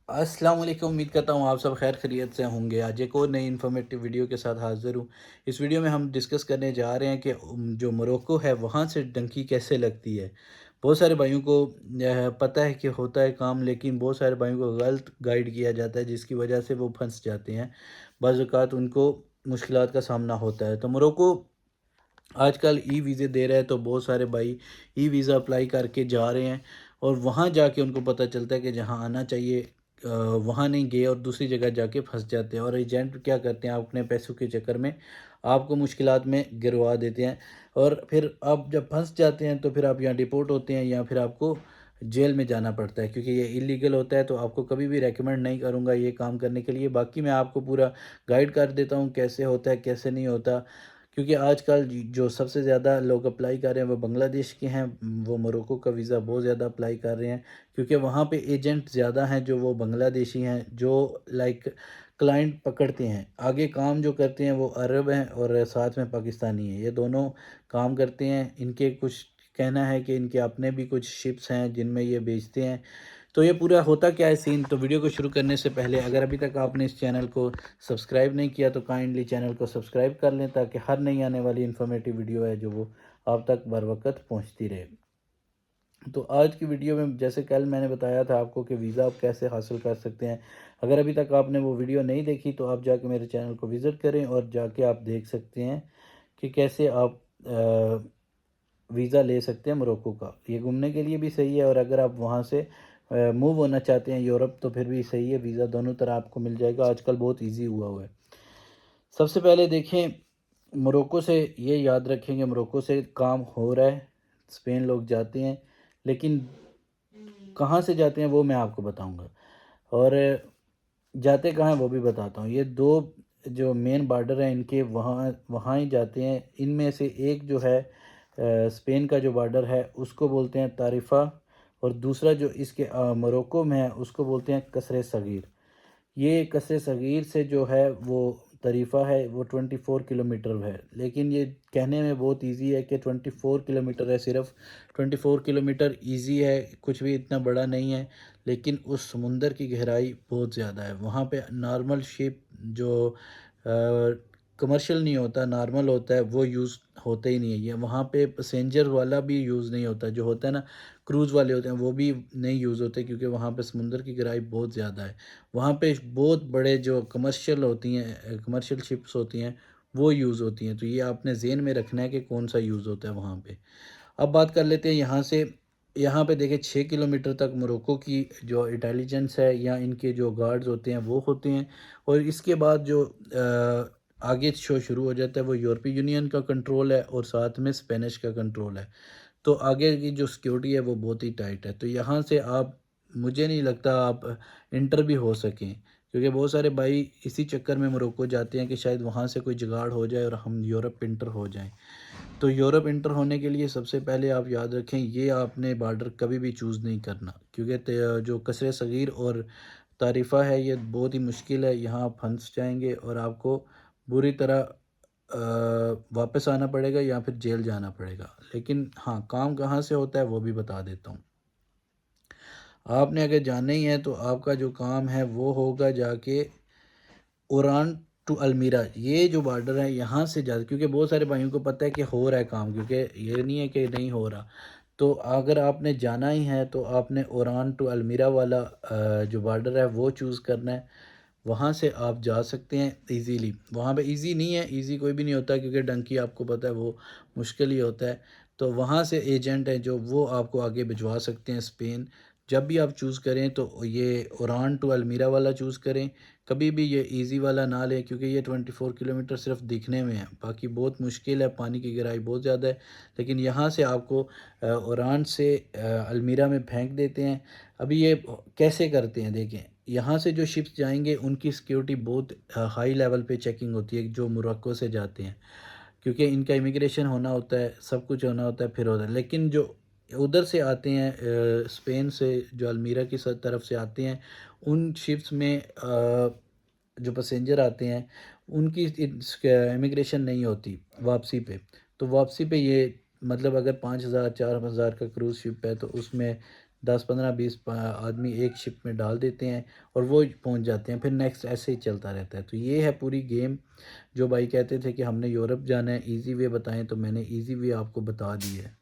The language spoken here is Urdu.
السلام علیکم، امید کرتا ہوں آپ سب خیر خیریت سے ہوں گے۔ آج ایک اور نئی انفارمیٹیو ویڈیو کے ساتھ حاضر ہوں۔ اس ویڈیو میں ہم ڈسکس کرنے جا رہے ہیں کہ جو موروکو ہے وہاں سے ڈنکی کیسے لگتی ہے۔ بہت سارے بھائیوں کو پتہ ہے کہ ہوتا ہے کام، لیکن بہت سارے بھائیوں کو غلط گائیڈ کیا جاتا ہے جس کی وجہ سے وہ پھنس جاتے ہیں۔ بعض اوقات ان کو مشکلات کا سامنا ہوتا ہے۔ تو موروکو آج کل ای ویزے دے رہا ہے، تو بہت سارے بھائی ای ویزا اپلائی کر کے جا رہے ہیں اور وہاں جا کے ان کو پتہ چلتا ہے کہ جہاں آنا چاہیے وہاں نہیں گئے اور دوسری جگہ جا کے پھنس جاتے ہیں، اور ایجنٹ کیا کرتے ہیں اپنے پیسوں کے چکر میں آپ کو مشکلات میں گروا دیتے ہیں، اور پھر آپ جب پھنس جاتے ہیں تو پھر آپ یہاں ڈپورٹ ہوتے ہیں یا پھر آپ کو جیل میں جانا پڑتا ہے، کیونکہ یہ اللیگل ہوتا ہے۔ تو آپ کو کبھی بھی ریکمینڈ نہیں کروں گا یہ کام کرنے کے لیے۔ باقی میں آپ کو پورا گائیڈ کر دیتا ہوں کیسے ہوتا ہے کیسے نہیں ہوتا، کیونکہ آج کل جو سب سے زیادہ لوگ اپلائی کر رہے ہیں وہ بنگلہ دیش کے ہیں، وہ موروکو کا ویزا بہت زیادہ اپلائی کر رہے ہیں، کیونکہ وہاں پہ ایجنٹ زیادہ ہیں جو وہ بنگلہ دیشی ہیں، جو لائک کلائنٹ پکڑتے ہیں۔ آگے کام جو کرتے ہیں وہ عرب ہیں اور ساتھ میں پاکستانی ہیں، یہ دونوں کام کرتے ہیں۔ ان کے کچھ کہنا ہے کہ ان کے اپنے بھی کچھ شپس ہیں جن میں یہ بیچتے ہیں۔ تو یہ پورا ہوتا کیا ہے سین، تو ویڈیو کو شروع کرنے سے پہلے اگر ابھی تک آپ نے اس چینل کو سبسکرائب نہیں کیا تو کائنڈلی چینل کو سبسکرائب کر لیں، تاکہ ہر نئی آنے والی انفارمیٹیو ویڈیو ہے جو وہ آپ تک بر وقت پہنچتی رہے۔ تو آج کی ویڈیو میں جیسے کل میں نے بتایا تھا آپ کو کہ ویزا آپ کیسے حاصل کر سکتے ہیں، اگر ابھی تک آپ نے وہ ویڈیو نہیں دیکھی تو آپ جا کے میرے چینل کو وزٹ کریں اور جا کے آپ دیکھ سکتے ہیں کہ کیسے آپ ویزا لے سکتے ہیں موروکو کا۔ یہ گھومنے کے لیے بھی صحیح ہے، اور اگر آپ وہاں سے موو ہونا چاہتے ہیں یورپ تو پھر بھی صحیح ہے، ویزا دونوں طرح آپ کو مل جائے گا، آج کل بہت ایزی ہوا ہے۔ سب سے پہلے دیکھیں، موروکو سے یہ یاد رکھیں کہ موروکو سے کام ہو رہا ہے، اسپین لوگ جاتے ہیں، لیکن کہاں سے جاتے ہیں وہ میں آپ کو بتاؤں گا، اور جاتے کہاں ہیں وہ بھی بتاتا ہوں۔ یہ دو جو مین بارڈر ہیں ان کے وہاں ہی جاتے ہیں۔ ان میں سے ایک جو ہے اسپین کا جو بارڈر ہے اس کو بولتے ہیں طائفہ، اور دوسرا جو اس کے موروکو میں ہے اس کو بولتے ہیں قصر صغیر۔ یہ قصر صغیر سے جو ہے وہ طریفہ ہے وہ 24 کلومیٹر ہے، لیکن یہ کہنے میں بہت ایزی ہے کہ 24 کلومیٹر ہے، صرف 24 کلومیٹر ایزی ہے، کچھ بھی اتنا بڑا نہیں ہے، لیکن اس سمندر کی گہرائی بہت زیادہ ہے۔ وہاں پہ نارمل شپ جو کمرشل نہیں ہوتا، نارمل ہوتا ہے، وہ یوز ہوتا ہی نہیں ہے۔ یہ وہاں پہ پیسنجر والا بھی یوز نہیں ہوتا، جو ہوتا ہے نا کروز والے ہوتے ہیں وہ بھی نہیں یوز ہوتے، کیونکہ وہاں پہ سمندر کی گہرائی بہت زیادہ ہے۔ وہاں پہ بہت بڑے جو کمرشل ہوتی ہیں، کمرشل شپس ہوتی ہیں وہ یوز ہوتی ہیں، تو یہ آپ نے ذہن میں رکھنا ہے کہ کون سا یوز ہوتا ہے وہاں پہ۔ اب بات کر لیتے ہیں یہاں سے، یہاں پہ دیکھیں 6 کلومیٹر تک موروکو کی جو انٹیلیجنس ہے یا ان کے جو گارڈز ہوتے ہیں وہ ہوتے ہیں، اور اس کے بعد جو آگے شو شروع ہو جاتا ہے وہ یورپی یونین کا کنٹرول ہے اور ساتھ میں اسپینش کا کنٹرول ہے، تو آگے کی جو سیکیورٹی ہے وہ بہت ہی ٹائٹ ہے۔ تو یہاں سے آپ، مجھے نہیں لگتا آپ انٹر بھی ہو سکیں، کیونکہ بہت سارے بھائی اسی چکر میں موروکو جاتے ہیں کہ شاید وہاں سے کوئی جگاڑ ہو جائے اور ہم یورپ انٹر ہو جائیں۔ تو یورپ انٹر ہونے کے لیے سب سے پہلے آپ یاد رکھیں یہ آپ نے بارڈر کبھی بھی چوز نہیں کرنا، کیونکہ جو قصر صغیر اور طائفہ ہے یہ بہت ہی مشکل ہے، یہاں آپ پھنس جائیں گے اور آپ کو بری طرح واپس آنا پڑے گا یا پھر جیل جانا پڑے گا۔ لیکن ہاں کام کہاں سے ہوتا ہے وہ بھی بتا دیتا ہوں۔ آپ نے اگر جانا ہی ہے تو آپ کا جو کام ہے وہ ہوگا جا کے اوران ٹو المیرا، یہ جو بارڈر ہے یہاں سے جا، کیونکہ بہت سارے بھائیوں کو پتہ ہے کہ ہو رہا ہے کام، کیونکہ یہ نہیں ہے کہ نہیں ہو رہا، تو اگر آپ نے جانا ہی ہے تو آپ نے اوران ٹو المیرا والا جو بارڈر ہے وہ چوز کرنا ہے، وہاں سے آپ جا سکتے ہیں ایزیلی۔ وہاں پہ ایزی نہیں ہے، ایزی کوئی بھی نہیں ہوتا، کیونکہ ڈنکی آپ کو پتہ ہے وہ مشکل ہی ہوتا ہے، تو وہاں سے ایجنٹ ہیں جو وہ آپ کو آگے بھجوا سکتے ہیں اسپین۔ جب بھی آپ چوز کریں تو یہ اوران ٹو المیرا والا چوز کریں، کبھی بھی یہ ایزی والا نہ لیں، کیونکہ یہ 24 کلومیٹر صرف دکھنے میں ہے، باقی بہت مشکل ہے، پانی کی گہرائی بہت زیادہ ہے۔ لیکن یہاں سے آپ کو اوران سے المیرا میں پھینک دیتے ہیں۔ ابھی یہ کیسے کرتے ہیں دیکھیں، یہاں سے جو شپس جائیں گے ان کی سیکیورٹی بہت ہائی لیول پہ چیکنگ ہوتی ہے جو موروکو سے جاتے ہیں، کیونکہ ان کا امیگریشن ہونا ہوتا ہے، سب کچھ ہونا ہوتا ہے، پھر ہوتا ہے۔ لیکن جو ادھر سے آتے ہیں اسپین سے، جو المیرا کی طرف سے آتے ہیں، ان شپس میں جو پیسنجر آتے ہیں ان کی امیگریشن نہیں ہوتی واپسی پہ، تو واپسی پہ یہ مطلب اگر 5,000 4,000 کا کروز شپ ہے تو اس میں 10 15 20 آدمی ایک شپ میں ڈال دیتے ہیں اور وہ پہنچ جاتے ہیں، پھر نیکسٹ ایسے ہی چلتا رہتا ہے۔ تو یہ ہے پوری گیم۔ جو بھائی کہتے تھے کہ ہم نے یورپ جانا ہے، ایزی وے بتائیں، تو میں نے ایزی وے آپ کو بتا دی ہے۔